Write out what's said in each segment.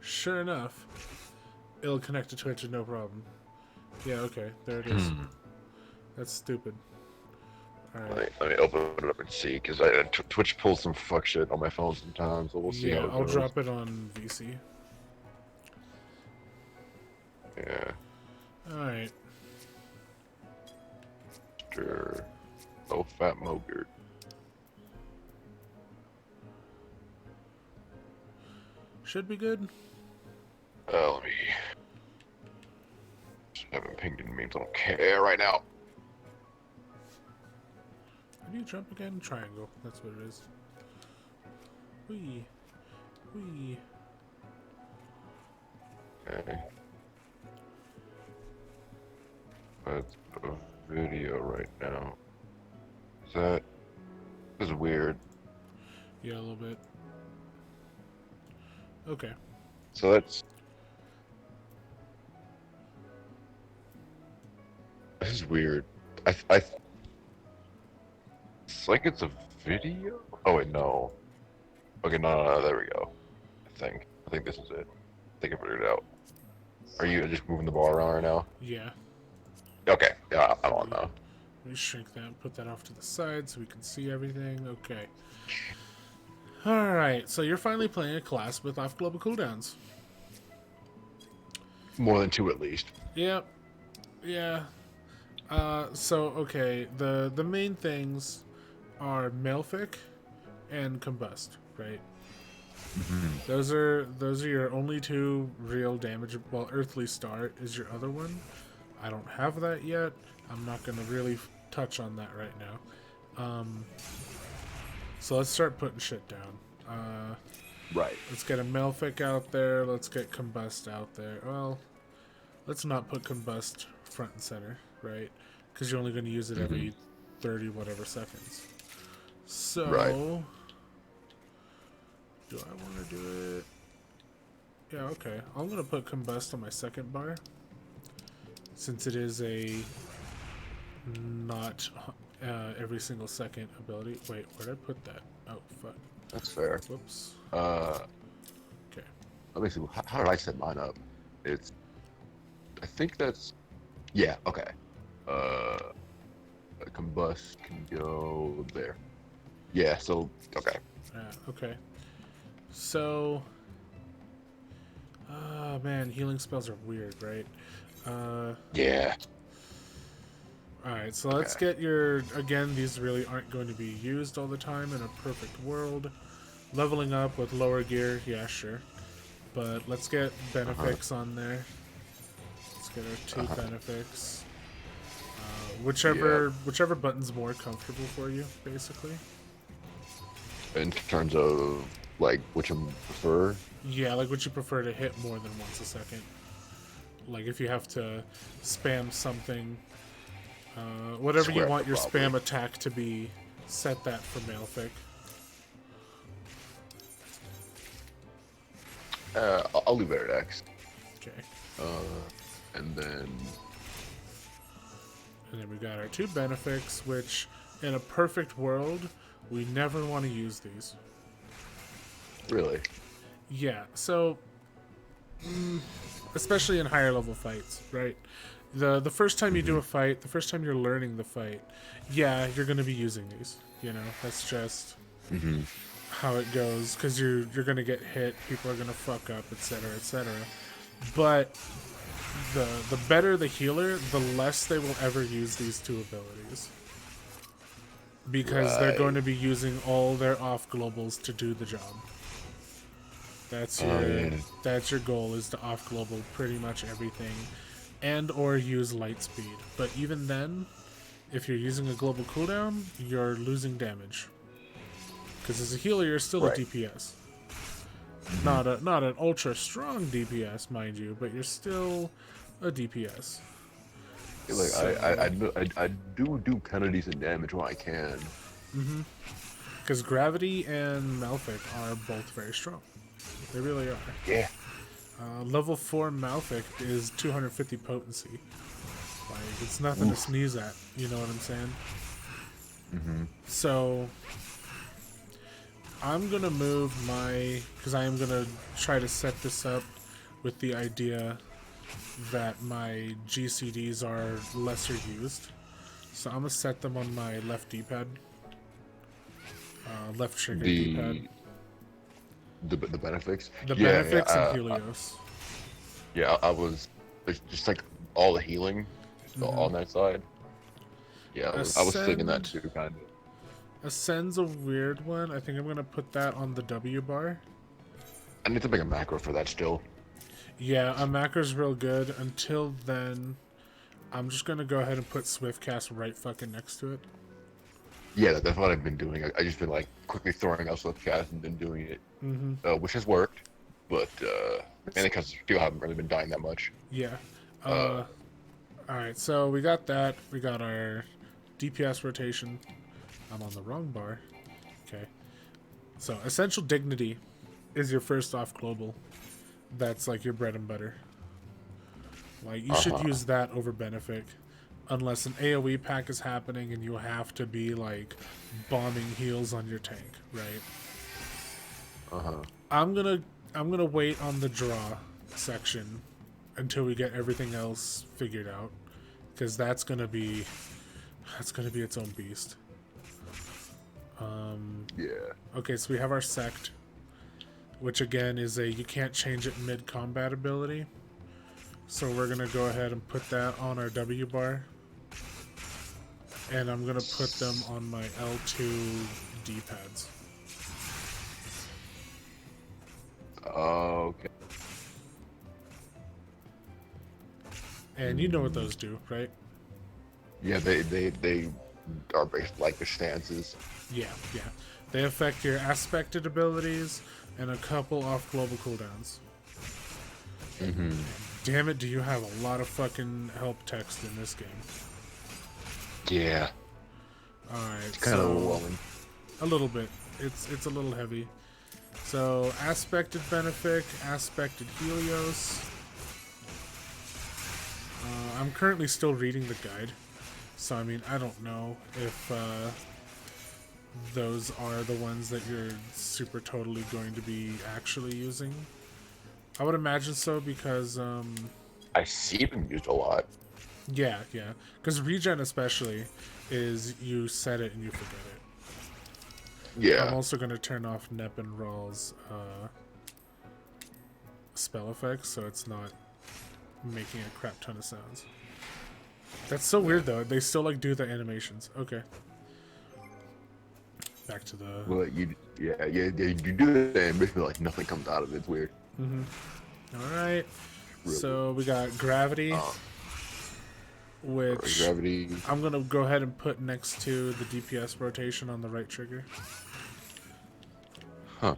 Sure enough, it'll connect to Twitch with no problem. Yeah, okay, there it is. That's stupid. Alright. Let me open it up and see, because Twitch pulls some fuck shit on my phone sometimes, so we'll see how Yeah, it I'll goes. drop it on VC. Yeah. Alright. Mr. Oh, Fat Mogert. Should be good. Let me... Just haven't pinged in memes, I don't care right now. How do you jump again? Triangle. That's what it is. Whee. Whee. Okay. That's a video right now. Is that... This is weird. Yeah, a little bit. Okay. So that's... This is weird. It's like it's a video? Oh wait, no. Okay, no, there we go. I think this is it. I think I figured it out. Are you just moving the bar around right now? Yeah. Okay, yeah, I'm on now. Let me shrink that and put that off to the side so we can see everything. Okay. Alright, so you're finally playing a class with off global cooldowns. More than 2 at least. Yep. Yeah. Okay, the main things are Malefic and Combust, right? Those are your only 2 real damage. Well, Earthly Star is your other one. I don't have that yet. I'm not going to really touch on that right now. So let's start putting shit down. Right. Let's get a Malefic out there. Let's get Combust out there. Well, let's not put Combust front and center, right? Because you're only going to use it every 30 whatever seconds. So, right. Do I want to do it? Yeah, okay. I'm going to put Combust on my second bar. Since it is a not every single second ability. Wait, where'd I put that? Oh, fuck. That's fair. Whoops. Okay. Let me see. How did I set mine up? I think that's... Yeah, okay. Combust can go there. Yeah, so, okay. Okay. So... man, healing spells are weird, right? Yeah. Alright, so let's get your... Again, these really aren't going to be used all the time in a perfect world. Leveling up with lower gear, yeah, sure. But let's get Benefics on there. Let's get our 2 Benefics. Whichever button's more comfortable for you, basically. In terms of, like, which I prefer? Yeah, like what you prefer to hit more than once a second. Like if you have to spam something, whatever you want your spam attack to be, set that for Malefic. I'll leave it at X. Okay. And then we got our 2 Benefics, which in a perfect world, we never want to use these. Really? Yeah, so especially in higher level fights, right? The first time you do a fight, the first time you're learning the fight, yeah, you're going to be using these. You know, that's just how it goes, because you're going to get hit, people are going to fuck up, etc., etc. But the better the healer, the less they will ever use these 2 abilities. Because they're going to be using all their off globals to do the job. That's your goal, is to off global pretty much everything, and or use light speed. But even then, if you're using a global cooldown, you're losing damage. Because as a healer, you're still a DPS. Not an ultra strong DPS, mind you, but you're still a DPS. Like so, I do kind of decent damage when I can. Because Gravity and Malefic are both very strong. They really are. Yeah. Level 4 Malefic is 250 potency. Like, it's nothing to sneeze at. You know what I'm saying? So, I'm gonna move my, because I am gonna try to set this up with the idea that my GCDs are lesser used. So I'm gonna set them on my left D-pad, left trigger D-pad. The benefics. The Yeah, yeah, benefics and Helios. yeah. I was it's just like all the healing on that side. Yeah, I was thinking that too, kind of. Ascend's a weird one. I think I'm gonna put that on the W bar. I need to make a macro for that still. Yeah, a macro's real good. Until then, I'm just gonna go ahead and put Swiftcast right fucking next to it. Yeah, that's what I've been doing. I just been like quickly throwing out Slipcast and then doing it, which has worked, but mainly because people haven't really been dying that much. Yeah. All right, so we got that. We got our DPS rotation. I'm on the wrong bar. Okay. So Essential Dignity is your first off global. That's like your bread and butter. Like you should use that over Benefic. Unless an AoE pack is happening and you have to be like bombing heals on your tank, right? I'm gonna wait on the draw section until we get everything else figured out, because that's gonna be its own beast. Yeah. Okay, so we have our sect, which again is a you can't change it mid combat ability. So we're gonna go ahead and put that on our W bar. And I'm gonna put them on my L2 D-pads. Okay. And you know what those do, right? Yeah, they are based like the stances. Yeah, yeah. They affect your aspected abilities and a couple off global cooldowns. Damn it, do you have a lot of fucking help text in this game. Yeah. Alright, It's kind of overwhelming. A little bit. It's a little heavy. So, aspected Benefic, aspected Helios. I'm currently still reading the guide. So, I mean, I don't know if those are the ones that you're super totally going to be actually using. I would imagine so, because I see them used a lot. yeah, because regen especially is you set it and you forget it. Yeah. I'm also going to turn off Nep and Rawl's spell effects, so it's not making a crap ton of sounds. That's so weird though. They still like do the animations. Okay. Back to the. Well, you do the animation, but like nothing comes out of it. It's weird. All right. Really? So we got gravity, which Gravity. I'm gonna go ahead and put next to the DPS rotation on the right trigger. Huh.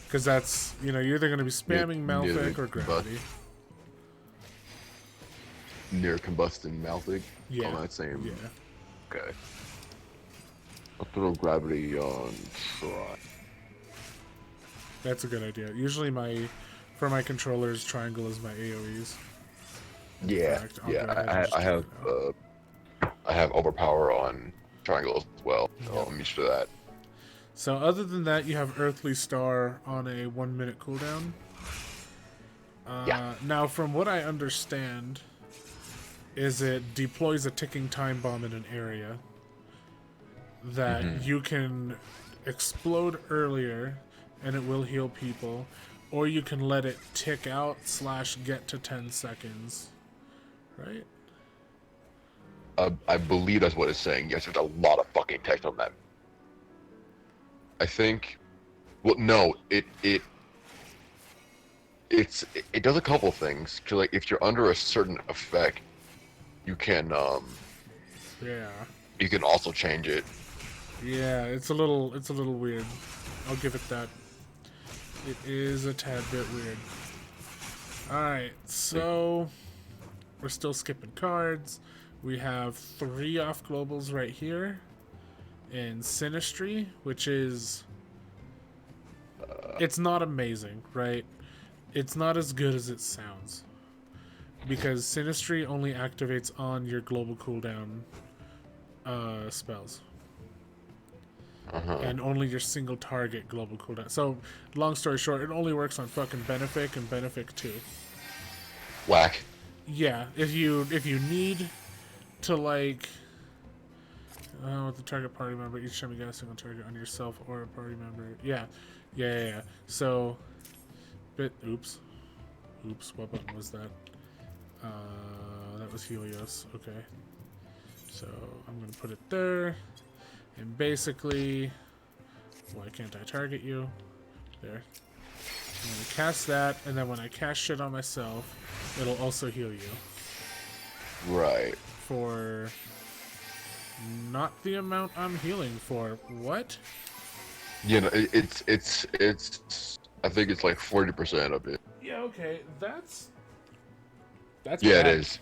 Because that's, you're either gonna be spamming Malfic or but- gravity. Near combustion Malfic. Yeah. On that same. Yeah. Okay. I'll throw gravity on try. That's a good idea. Usually for my controllers, triangle is my AoEs. Yeah. fact, I'll go ahead and Yeah. just I do have it now. I have overpower on triangle as well. So I'm used to that. So other than that, you have Earthly Star on a 1 minute cooldown. Yeah. Now, from what I understand, is it deploys a ticking time bomb in an area that you can explode earlier, and it will heal people, or you can let it tick out / get to 10 seconds, right? I believe that's what it's saying. Yes, there's a lot of fucking text on that. I think. Well, no, it does a couple things. 'Cause, like, if you're under a certain effect, you can Yeah. you can also change it. Yeah, it's a little weird. I'll give it that. It is a tad bit weird. Alright, so we're still skipping cards. We have 3 off globals right here. And Sinistry, which is it's not amazing, right? It's not as good as it sounds. Because Sinistry only activates on your global cooldown spells. and only your single target global cooldown. So, long story short, it only works on fucking Benefic and Benefic 2. Whack. Yeah, if you need to like with the target party member, each time you get a single target on yourself or a party member. Yeah. So, oops, what button was that? That was Helios. Okay, so I'm gonna put it there, and basically, why can't I target you? There. I'm gonna cast that, and then when I cast shit on myself, it'll also heal you. Right. For not the amount I'm healing for. What? You know, it's. I think it's like 40% of it. Yeah. Okay. That's Yeah, bad. it is.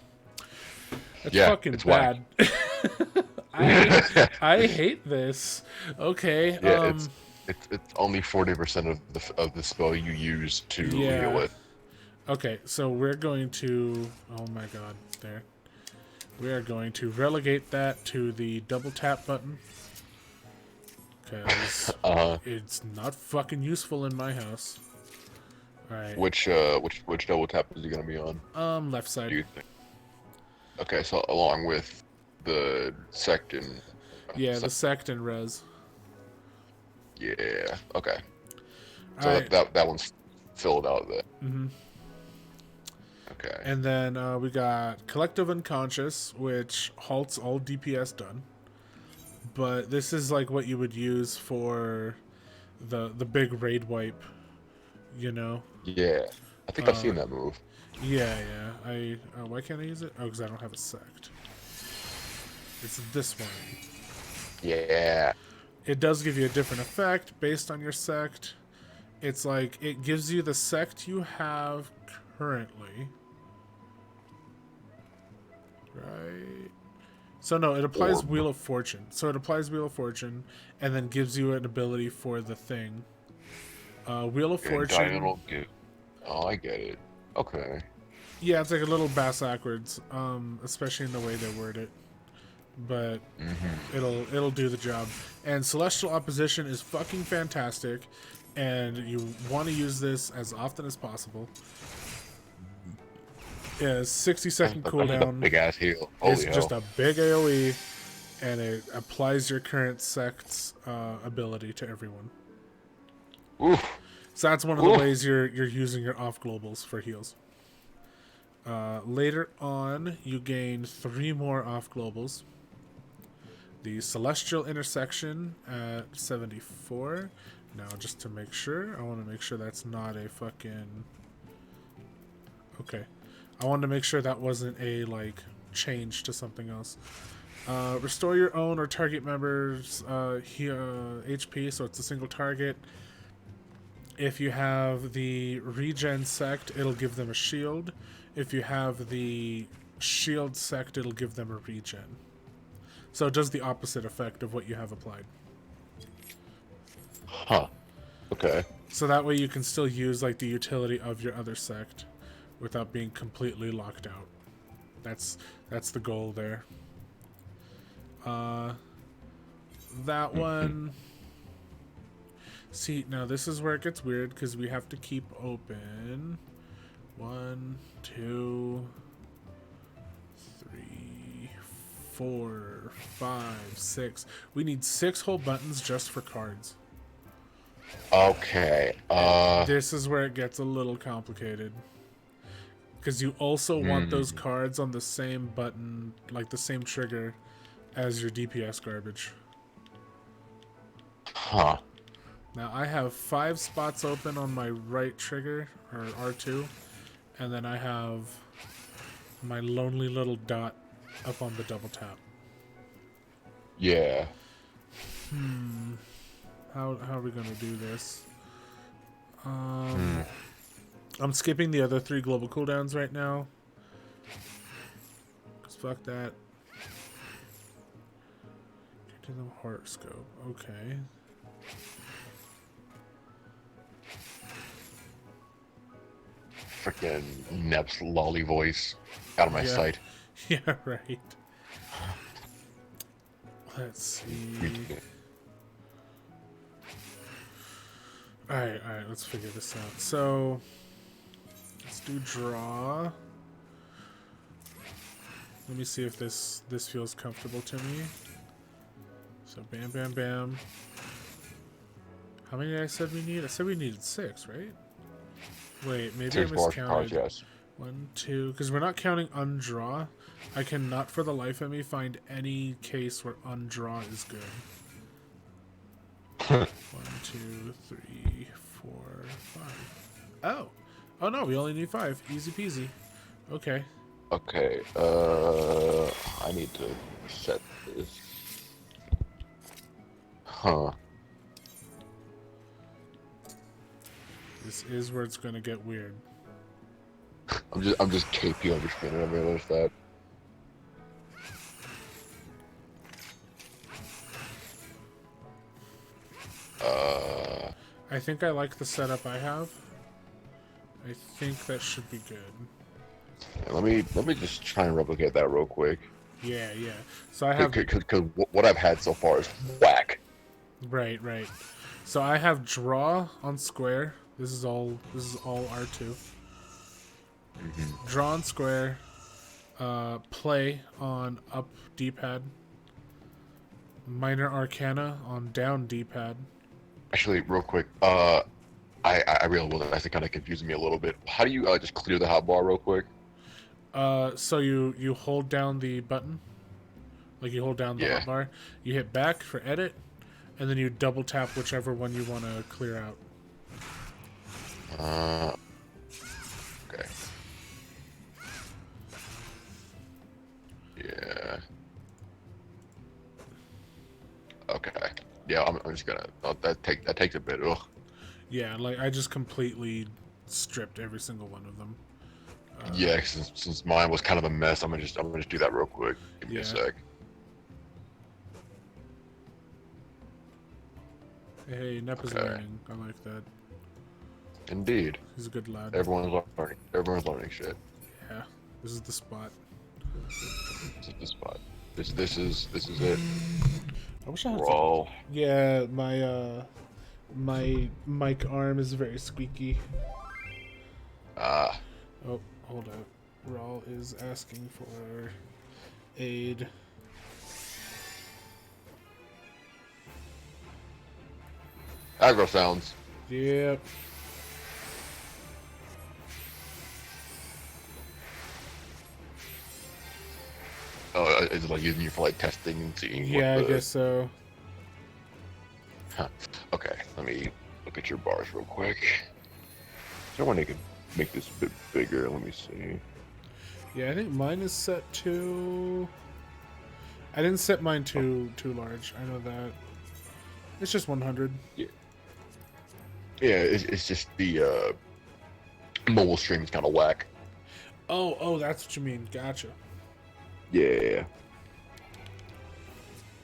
That's Yeah, fucking it's bad. I hate this. Okay. Yeah, it's only 40% of the spell you use to heal it. Okay, so we're going to. Oh my god, there. We are going to relegate that to the double tap button. Because it's not fucking useful in my house. Alright. Which double tap is he gonna be on? Left side. Do you think? Okay, so along with the sect and yeah, the sect and res. Yeah. Okay. So that one's filled out there. Mm-hmm. Okay. And then we got Collective Unconscious, which halts all DPS done. But this is like what you would use for the big raid wipe, you know? Yeah. I think I've seen that move. Yeah. Why can't I use it? Oh, because I don't have a sect. It's this one. Yeah. It does give you a different effect based on your sect. It's like, it gives you the sect you have currently. Right? So no, it applies Wheel of Fortune. So it applies Wheel of Fortune and then gives you an ability for the thing. Wheel of Fortune. Oh, I get it. Okay. Yeah, it's like a little backwards, especially in the way they word it. But it'll do the job. And Celestial Opposition is fucking fantastic, and you want to use this as often as possible. Yeah, 60-second cooldown. Big ass heal. It's just a big AoE, and it applies your current sect's ability to everyone. Oof. So that's one of the ways you're using your off globals for heals. Later on, you gain 3 more off globals. The Celestial Intersection at 74. Now, just to make sure, I want to make sure that's not a fucking... Okay. I wanted to make sure that wasn't a, like, change to something else. Restore your own or target members' HP, so it's a single target. If you have the regen sect, it'll give them a shield. If you have the shield sect, it'll give them a regen. So it does the opposite effect of what you have applied. Huh. Okay. So that way you can still use like the utility of your other sect without being completely locked out. That's the goal there. That one... See, now this is where it gets weird because we have to keep open 1, 2, 3, 4, 5, 6. We need 6 whole buttons just for cards. Okay. This is where it gets a little complicated. Because you also want those cards on the same button, like the same trigger, as your DPS garbage. Huh. Now I have 5 spots open on my right trigger, or R2, and then I have my lonely little dot up on the double tap. Yeah. How are we gonna do this? I'm skipping the other 3 global cooldowns right now. Cause fuck that. Get to the horoscope. Okay. Freaking Nep's lolly voice out of my sight. Yeah, right. Let's see. Alright, let's figure this out. So, let's do draw. Let me see if this feels comfortable to me. So, bam, bam, bam. How many I said we need? I said we needed 6, right? Wait, maybe I 6 large miscounted. cards, yes. 1, 2, because we're not counting undraw. I cannot for the life of me find any case where undraw is good. 1, 2, 3, 4, 5. Oh. Oh no, we only need 5. Easy peasy. Okay. Okay, I need to set this. Huh. This is where it's gonna get weird. I'm just KP on your screen, I realized that. I think I like the setup I have. I think that should be good. Let me just try and replicate that real quick. Yeah. So I have Because what I've had so far is whack. right. So I have draw on square. This is all R2. Draw on square. Play on up D-pad. Minor Arcana on down D-pad. Actually, real quick, I realized that's kind of confusing me a little bit. How do you just clear the hotbar real quick? So you hold down the button, like you hold down the hotbar. You hit back for edit, and then you double tap whichever one you want to clear out. Okay. Yeah. Okay. Yeah, I'm just gonna. That takes a bit. Ugh. Yeah, like I just completely stripped every single one of them. Yeah, since mine was kind of a mess, I'm gonna just do that real quick. Give me a sec. Hey, Nepa's learning. I like that. Indeed. He's a good lad. Everyone's learning. Everyone's learning shit. Yeah, this is the spot. This is the spot. This is it. I wish I had Roll. Yeah, my mic arm is very squeaky. Ah. Oh, hold up. Rawl is asking for aid. Aggro sounds. Yep. Oh, is it like using you for like testing and seeing? Yeah, what I guess so. Huh. Okay, let me look at your bars real quick. I wonder if I could make this a bit bigger. Let me see. Yeah, I think mine is set to. I didn't set mine too large. I know that. It's just 100. Yeah. Yeah, it's just the mobile stream is kind of whack. Oh, that's what you mean. Gotcha. Yeah.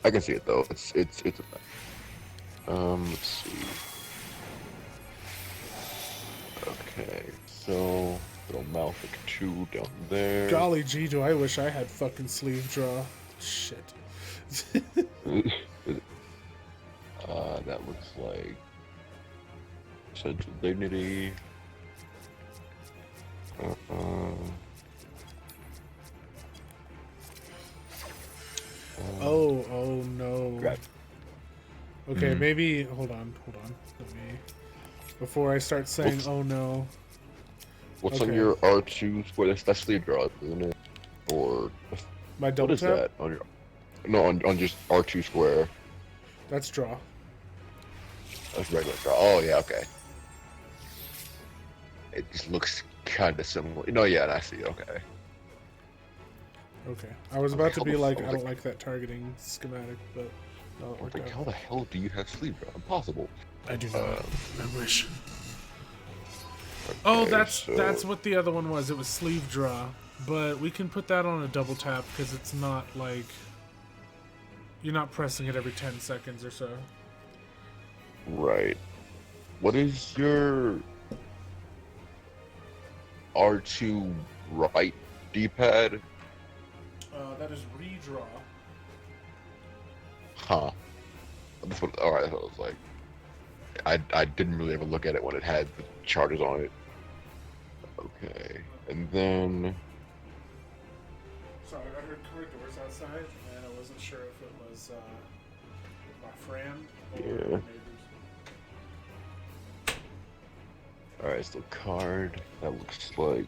I can see it though. It's a thing. Let's see. Okay, so little mouth like 2 down there. Golly gee, do I wish I had fucking sleeve draw. Shit. That looks like Central Dignity. Oh no. Grab. Okay, maybe hold on. Let me before I start saying oh no. What's on your R2 square? That's sleeve draw, isn't it? Or My double what is tap? that on your? No, on just R2 square. That's draw. That's regular draw. Oh yeah, okay. It just looks kind of similar. No, yeah, I see. Okay. Okay. I was about to be like, I don't like that targeting schematic, but no, it worked out. How the hell do you have sleeve draw? Impossible. I do not. I wish. Oh, that's what the other one was. It was sleeve draw, but we can put that on a double tap because it's not like you're not pressing it every 10 seconds or so. Right. What is your R2 right D-pad? That is redraw. Huh. That's what. All right, that's what it was like. I didn't really ever look at it when it had the charters on it. Okay, and then Sorry, I heard car doors outside, and I wasn't sure if it was my friend or Yeah. my neighbors. all right, so card that looks like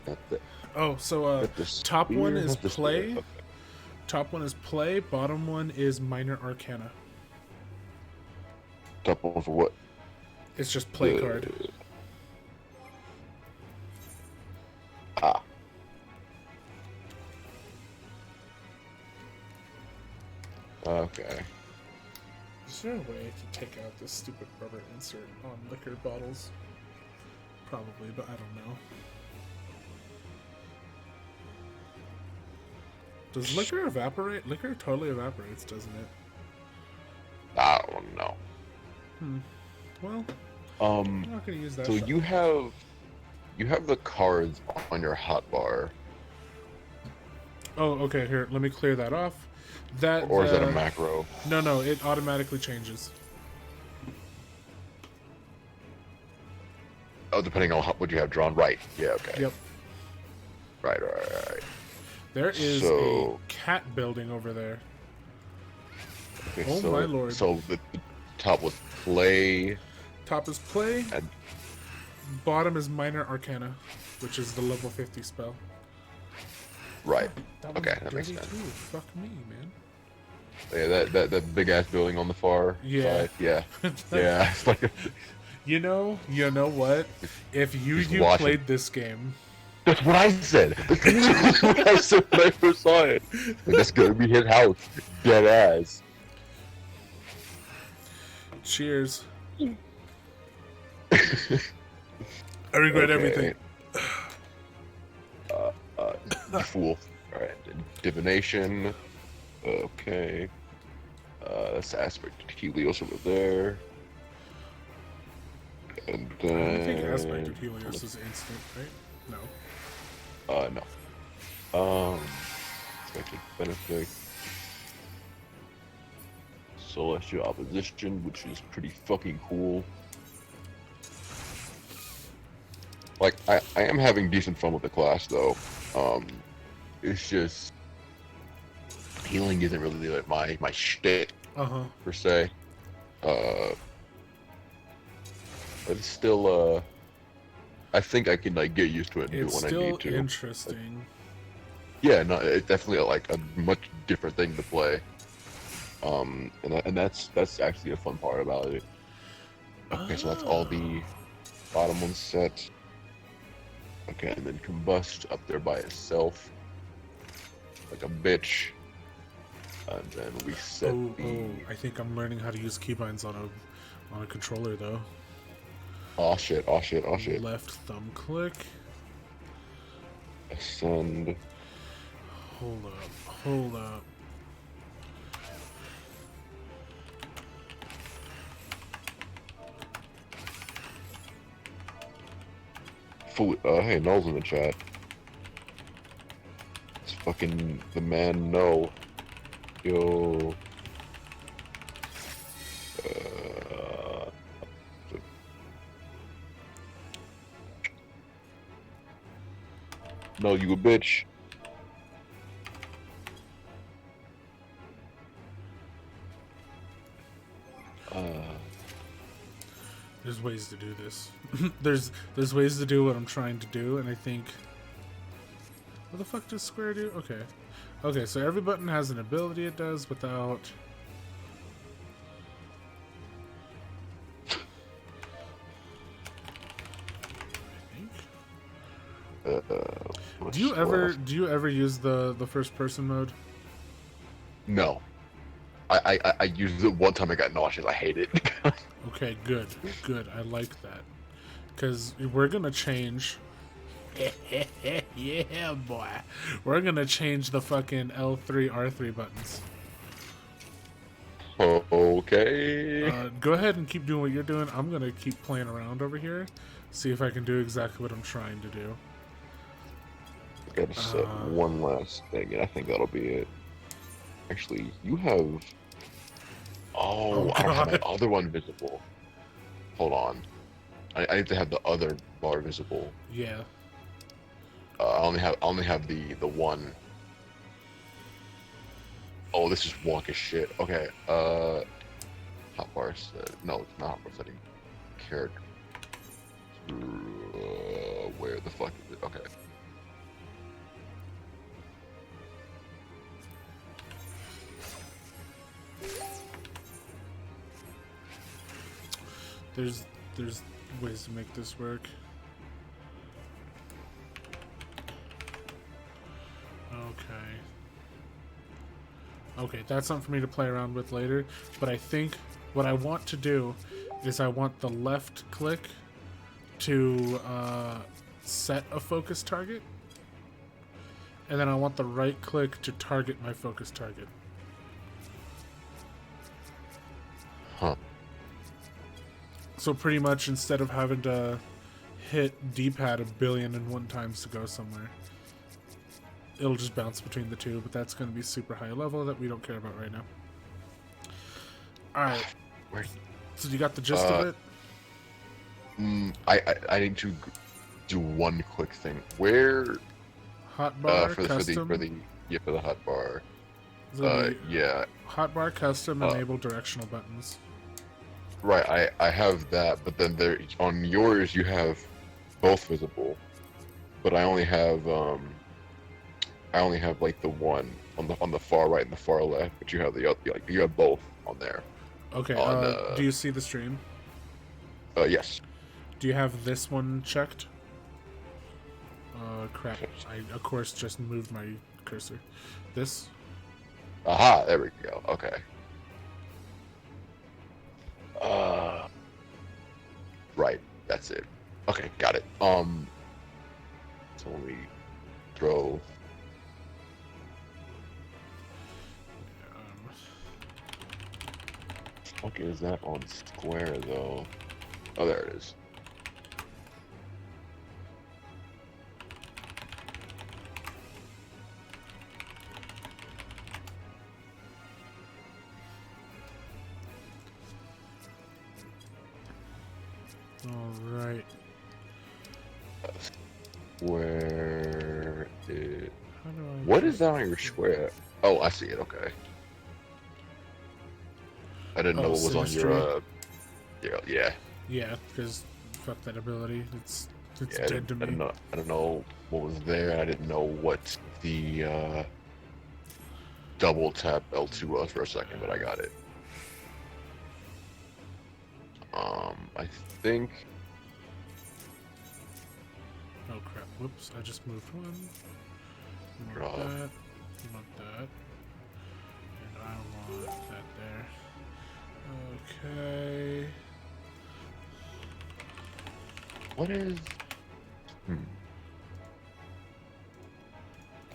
the Oh, so the top one spear, is not the spear, play. okay. Top one is play. Bottom one is minor arcana. Top one for what? It's just play card. Ah, okay. Is there a way to take out this stupid rubber insert on liquor bottles? Probably, but I don't know. Does liquor evaporate? Liquor totally evaporates, doesn't it? I don't know. Well, I'm not gonna use that. So shot. you have the cards on your hotbar, Oh, okay. Here, let me clear that off. That or is that a macro? No, it automatically changes. Oh, depending on what you have drawn. Right. Yeah. Okay. Yep. Right. There is So- a cat building over there. Okay, Oh, my lord. So the top was play. Top is play. And Bottom is minor arcana, which is the level 50 spell. right. That Okay, that makes dirty sense. too. Fuck me, man. Yeah, that big ass building on the far Yeah. side. Yeah. Yeah. It's like You know what? If Just you watch played this game, that's what I said. That's what I said when I first saw it. Like, that's gonna be his house. Dead ass. cheers. I regret everything. You fool. Alright. Divination. Okay. That's aspect to Helios over there. And I then don't think aspect of Helios is instant, right? No. No. Expected benefit. Celestial opposition, which is pretty fucking cool. Like, I am having decent fun with the class though. It's just healing isn't really like my shtick Uh-huh. per se. But it's still I think I can like get used to it and It's do it when I still need to. interesting. Yeah, no, it's definitely like a much different thing to play. And that's actually a fun part about it. Okay, so that's all the bottom ones set. Okay, and then combust up there by itself, like a bitch. And then we set the. I think I'm learning how to use keybinds on a controller though. Oh shit! Left thumb click. Ascend. Hold up. Hey, Noel's in the chat. It's fucking the man, No. Yo. No, you a bitch. There's ways to do this. there's ways to do what I'm trying to do, and I think. What the fuck does square do? Okay, so every button has an ability it does without. I think. Do you ever use the first person mode? No. I used it one time. I got nauseous. I hate it. Okay, good. I like that. Because we're going to change. Yeah, boy. We're going to change the fucking L3, R3 buttons. Okay. Go ahead and keep doing what you're doing. I'm going to keep playing around over here. See if I can do exactly what I'm trying to do. Gotta set one last thing, and I think that'll be it. Actually, you have Oh Oh, I don't have my god. other one visible. Hold on. I need to have the other bar visible. Yeah. I only have the one. Oh, this is wonk as shit. Okay. Hotbar set. No, it's not hotbar setting. Character. Where the fuck is it? Okay. There's ways to make this work. Okay. Okay, that's something for me to play around with later. But I think what I want to do is I want the left click to set a focus target. And then I want the right click to target my focus target. Huh. So pretty much instead of having to hit D-pad 1,000,000,001 times to go somewhere, it'll just bounce between the two, but that's going to be super high level that we don't care about right now. Alright. Where? So you got the gist of it? I need to do one quick thing. Where Hotbar, for the custom. for the hotbar. So Yeah. hotbar, custom, enable directional buttons. Right, I have that, but then there on yours you have both visible, but I only have like the one on the far right and the far left, but you have the other, like you have both on there. Okay, On, do you see the stream? Yes. Do you have this one checked? Crap. I, of course, just moved my cursor. This? Aha, there we go. Okay. Right, that's it. Okay, got it. So let me throw. Okay, is that on square though? Oh, there it is. Alright. Square it. How do I What is that on your square? Oh, I see it. Okay. I didn't know what was on your. Yeah. Yeah, because fuck that ability. It's Yeah, dead to me. I don't know what was there. I didn't know what the double tap L2 was for a second, but I got it. I think. Oh crap! Whoops! I just moved one. You Drop. want that? You want that? And I want that there. Okay. What is?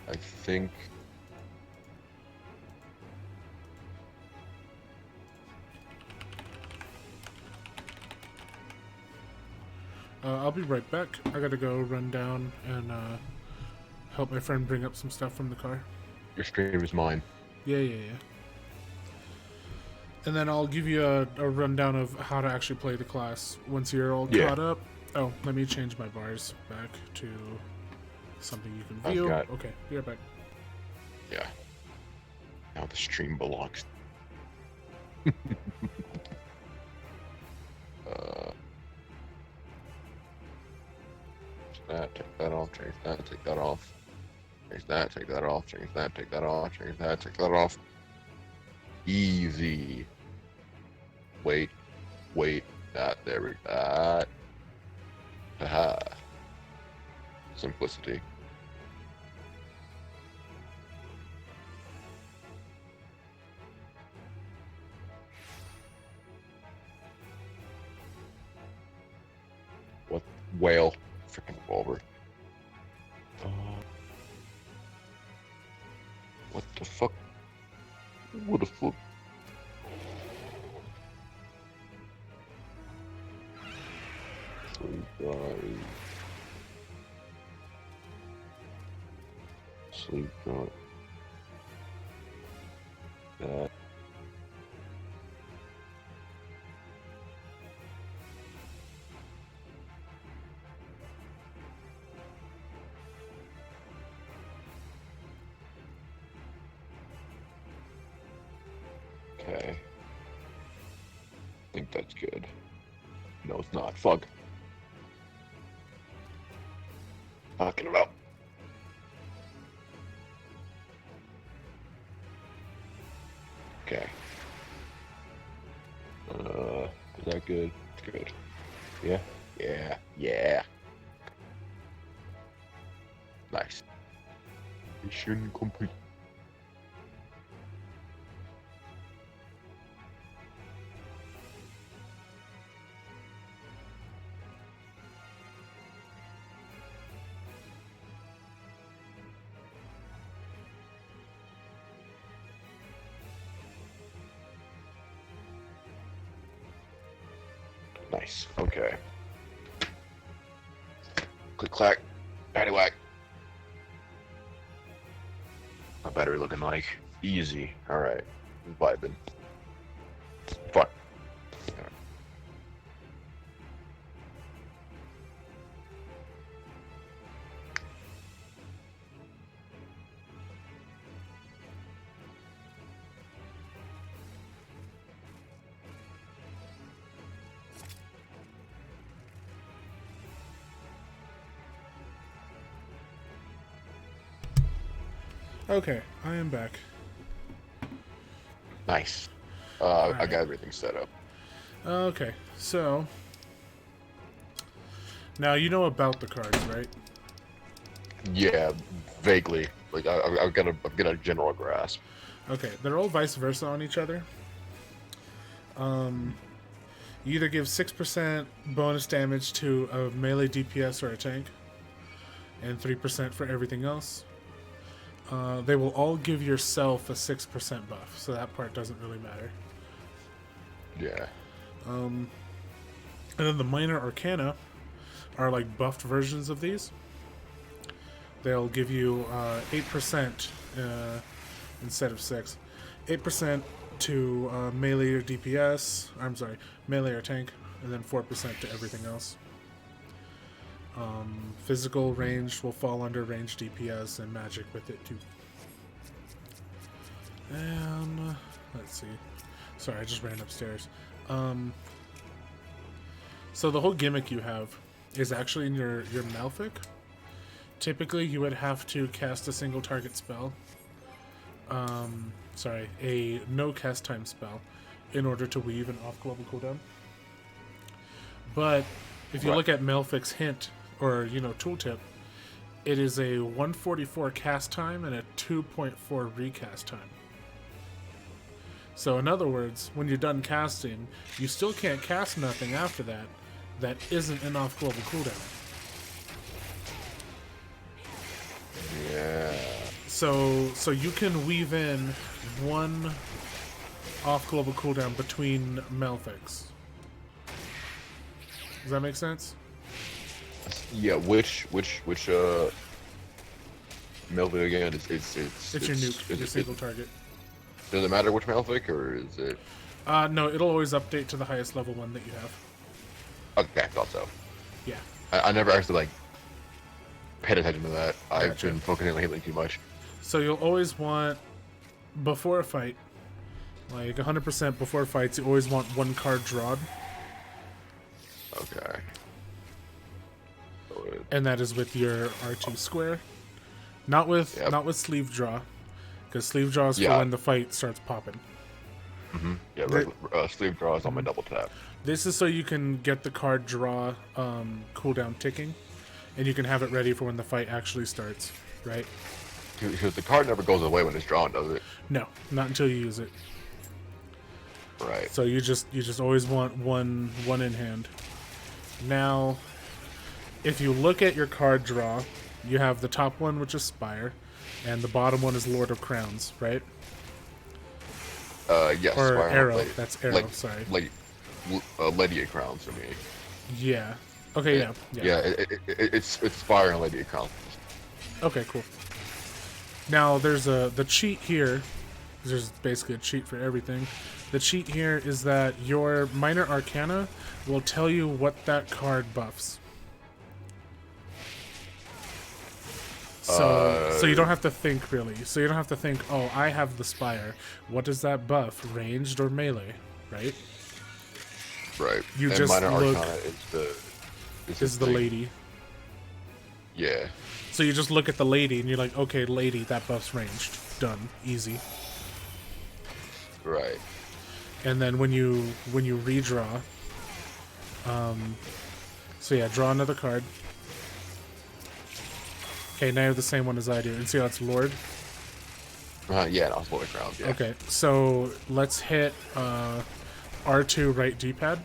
I think. I'll be right back. I gotta go run down and help my friend bring up some stuff from the car. Your stream is mine. Yeah. And then I'll give you a rundown of how to actually play the class once you're all caught up. Oh, let me change my bars back to something you can view. Okay, be right back. Yeah. Now the stream belongs. That, take that off, change that, take that off. Change that, take that off, change that, take that off, change that, take that off. Easy. Wait, that, there we go. Haha. Simplicity. What? Whale. Freaking revolver. What the fuck? What the fuck? Sleep guys. Sleep guys. That. think that's good. No, it's not. Fuck. Talking about. Okay. Is that good? It's good. Yeah. Yeah. Yeah. Nice. Mission complete. Nice. Okay. Click clack. Patty whack. My battery looking like easy. Alright. Vibing. Fuck. Okay, I am back. Nice. All I right. got everything set up. Okay, so now you know about the cards, right? Yeah, vaguely. Like I've got a general grasp. Okay, they're all vice versa on each other. You either give 6% bonus damage to a melee DPS or a tank, and 3% for everything else. They will all give yourself a 6% buff, so that part doesn't really matter. Yeah. And then the minor arcana are like buffed versions of these. They'll give you 8% instead of 6. 8% to melee or DPS. I'm sorry, melee or tank, and then 4% to everything else. Physical range will fall under range DPS and magic with it too. And let's see. Sorry, I just ran upstairs. So the whole gimmick you have is actually in your Malefic. Typically, you would have to cast a single target spell. Sorry, a no cast time spell in order to weave an off global cooldown. But if you look at Malefic's hint, or, tooltip, it is a 144 cast time and a 2.4 recast time. So in other words, when you're done casting, you still can't cast nothing after that isn't an off global cooldown. Yeah. So you can weave in one off global cooldown between Malefics. Does that make sense? Yeah, which Melvic again? It's Your nuke, your single target. Does it matter which Malefic, or is it? No, it'll always update to the highest level one that you have. Okay, I thought so. Yeah. I never actually paid attention to that. I've Gotcha. been focusing on healing too much. So you'll always want, before a fight, like 100% before fights, you always want one card drawn. Okay. And that is with your R2 square. Not with sleeve draw. Because sleeve draw is for when the fight starts popping. Mm-hmm. Yeah, regular, sleeve draw is on my double tap. This is so you can get the card draw cooldown ticking. And you can have it ready for when the fight actually starts, right? Because the card never goes away when it's drawn, does it? No, not until you use it. Right. So you just always want one in hand. Now, if you look at your card draw, you have the top one, which is Spire, and the bottom one is Lord of Crowns, right? Yes. Or Spire, Arrow. That's Arrow, sorry. Lady of Crowns for me. Yeah. Okay, yeah. It's Spire and Lady of Crowns. Okay, cool. Now, there's the cheat here. There's basically a cheat for everything. The cheat here is that your minor arcana will tell you what that card buffs. So you don't have to think, really. So you don't have to think, oh, I have the Spire. What does that buff? Ranged or melee, right? Right. You And just minor look arcana is the thing. lady. Yeah. So you just look at the lady and you're like, okay, lady, that buff's ranged. Done. Easy. Right. And then when you redraw, so yeah, draw another card. Okay, now you have the same one as I do. And see how it's Lord? Yeah, no, it's Lord Crown. Yeah. Okay, so let's hit R2 right D-pad.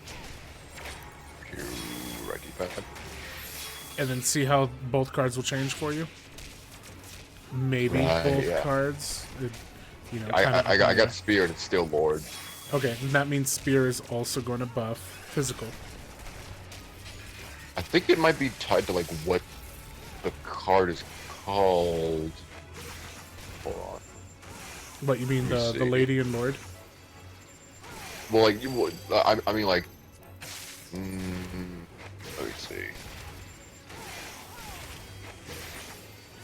Right D-pad. And then see how both cards will change for you. Maybe both cards. You know, I got Spear and it's still Lord. Okay, and that means Spear is also going to buff physical. I think it might be tied to like what the card is called. Hold on. What, you mean the Lady and Lord? Well, like I mean like. Let me see.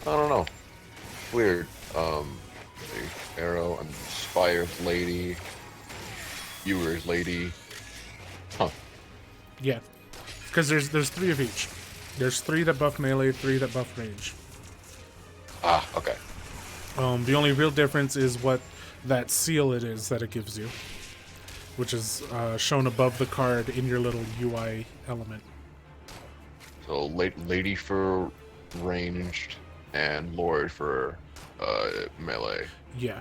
I don't know. Weird. Arrow and Spire's Lady. Viewer's Lady. Huh. Yeah. Because there's 3 of each. There's 3 that buff melee, 3 that buff range. Ah, okay. The only real difference is what that seal it is that it gives you. Which is shown above the card in your little UI element. So Lady for ranged and Lord for melee. Yeah.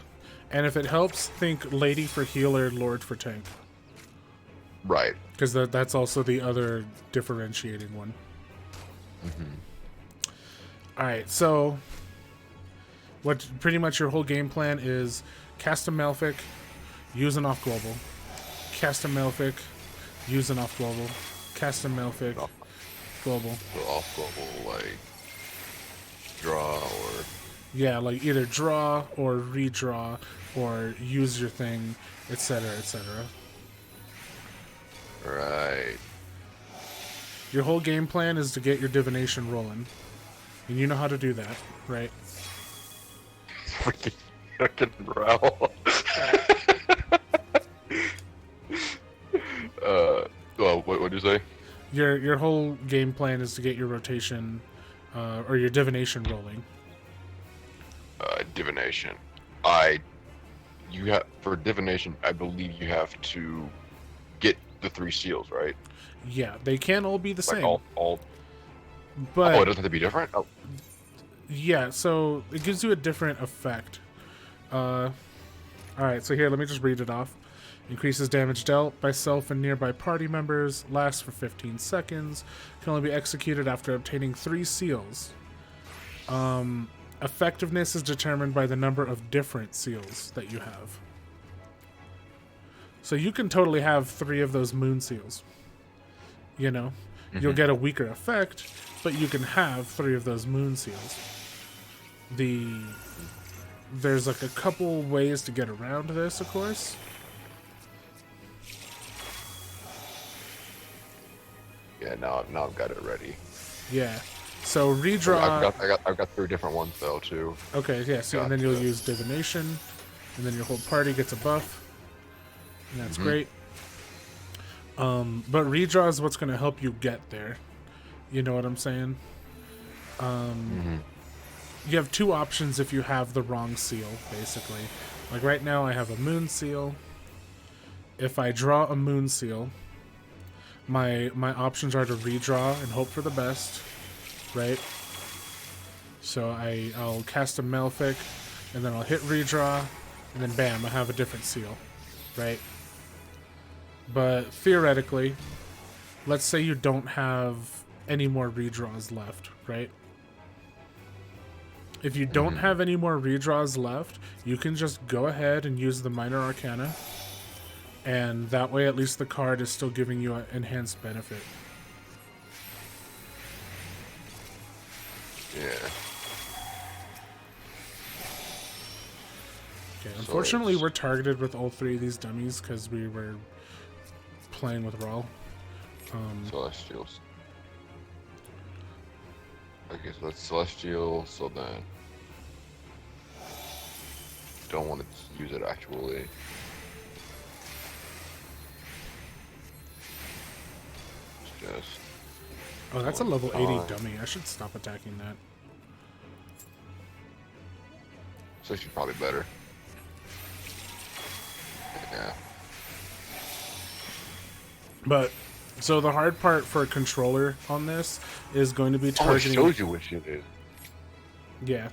And if it helps, think Lady for healer, Lord for tank. Right. Because that's also the other differentiating one. Alright, so what pretty much your whole game plan is cast a Malefic, use an off global. Cast a Malefic, use an off global. Cast a Malefic, global. So off global, like draw or yeah, like either draw or redraw or use your thing, etc., etc. Right. Your whole game plan is to get your divination rolling, and you know how to do that, right? Freaking growl. Well, what did you say? Your whole game plan is to get your rotation or your divination rolling. Divination. You have for divination. I believe you have to get the 3 seals, right? Yeah, they can all be the Like same. all. But Oh, it doesn't have to be different. Oh. Yeah, so it gives you a different effect. Alright, so here, let me just read it off. Increases damage dealt by self and nearby party members. Lasts for 15 seconds. Can only be executed after obtaining 3 seals. Effectiveness is determined by the number of different seals that you have. So you can totally have 3 of those moon seals. You know? You'll get a weaker effect, but you can have 3 of those moon seals. There's like a couple ways to get around this, of course. Yeah, now I've got it ready. Yeah. So redraw. I've got 3 different ones though too. Okay, yeah. So and then you'll use divination, and then your whole party gets a buff. And that's great. But redraw is what's going to help you get there. You know what I'm saying? You have 2 options if you have the wrong seal, basically. Like right now I have a moon seal. If I draw a moon seal, my options are to redraw and hope for the best, right? So I'll cast a Malefic, and then I'll hit redraw, and then bam, I have a different seal, right? But theoretically, let's say you don't have any more redraws left, right? If you don't have any more redraws left, you can just go ahead and use the Minor Arcana, and that way at least the card is still giving you an enhanced benefit. Yeah. Okay, unfortunately we're targeted with all 3 of these dummies because we were playing with Raw. Celestials. Okay, so that's Celestial, so then don't want to use it actually. weakness. Oh, that's a Oh, level 80 fine. dummy. I should stop attacking that. So she's probably better. Yeah. But, so the hard part for a controller on this is going to be Oh, it targeting... shows you what shit is. Yeah.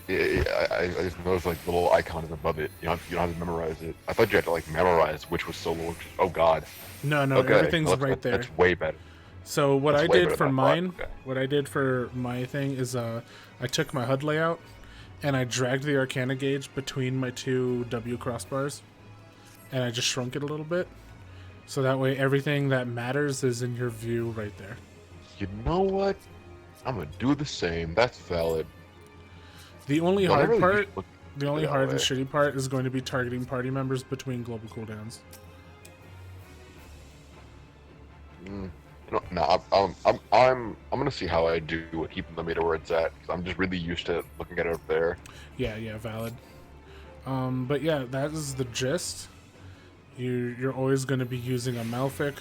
Yeah, I just noticed like the little icon is above it. You don't have to memorize it. I thought you had to like memorize which was solo. Oh god. No, Okay, everything's that's, right there. that's way better. So what That's I way did better for than I thought. mine, Okay. what I did for my thing is I took my HUD layout and I dragged the Arcana gauge between my two W crossbars and I just shrunk it a little bit. So that way everything that matters is in your view right there. You know what? I'm gonna do the same. That's valid. The only But I hard really part, just look the only that hard and way. shitty part is going to be targeting party members between global cooldowns. No, I'm gonna see how I do with keeping the meter where it's at. Cause I'm just really used to looking at it up there. Yeah, valid. But yeah, that is the gist. You're always going to be using a Malefic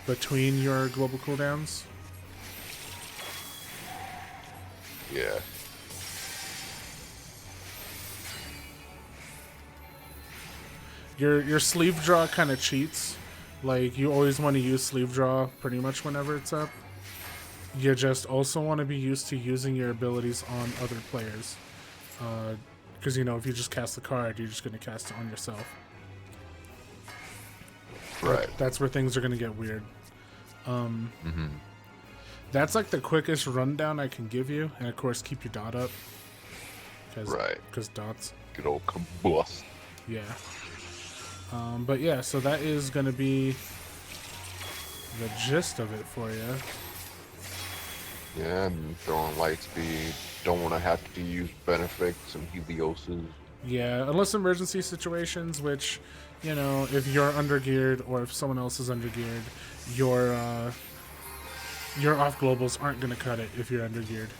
between your global cooldowns. Yeah. Your sleeve draw kind of cheats. Like, you always want to use sleeve draw pretty much whenever it's up. You just also want to be used to using your abilities on other players. Because, you know, if you just cast the card, you're just going to cast it on yourself. Right. That's where things are going to get weird. That's like the quickest rundown I can give you. And, of course, keep your dot up. Right. Because dots. Good old combust. Yeah. But yeah, so that is going to be the gist of it for you. Yeah, and throwing light speed. Don't want to have to use Benefics and Helioses. Yeah, unless emergency situations, which, you know, if you're undergeared or if someone else is undergeared, your off globals aren't going to cut it if you're undergeared.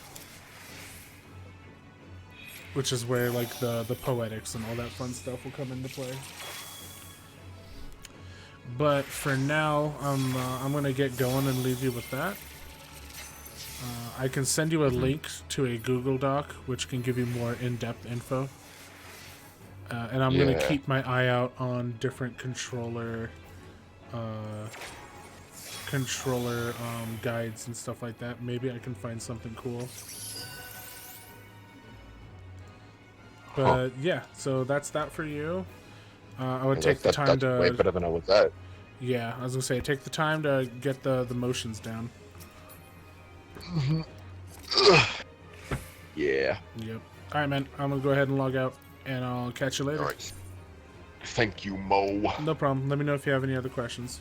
Which is where, like, the poetics and all that fun stuff will come into play. But for now, I'm going to get going and leave you with that. I can send you a link to a Google Doc, which can give you more in-depth info. And I'm going to keep my eye out on different controller guides and stuff like that. Maybe I can find something cool. But yeah, so that's that for you. I would take the time to... way better than I was at. Yeah, I was going to say, take the time to get the motions down. Yeah. Yep. Alright, man. I'm going to go ahead and log out, and I'll catch you later. Alright. Thank you, Mo. No problem. Let me know if you have any other questions.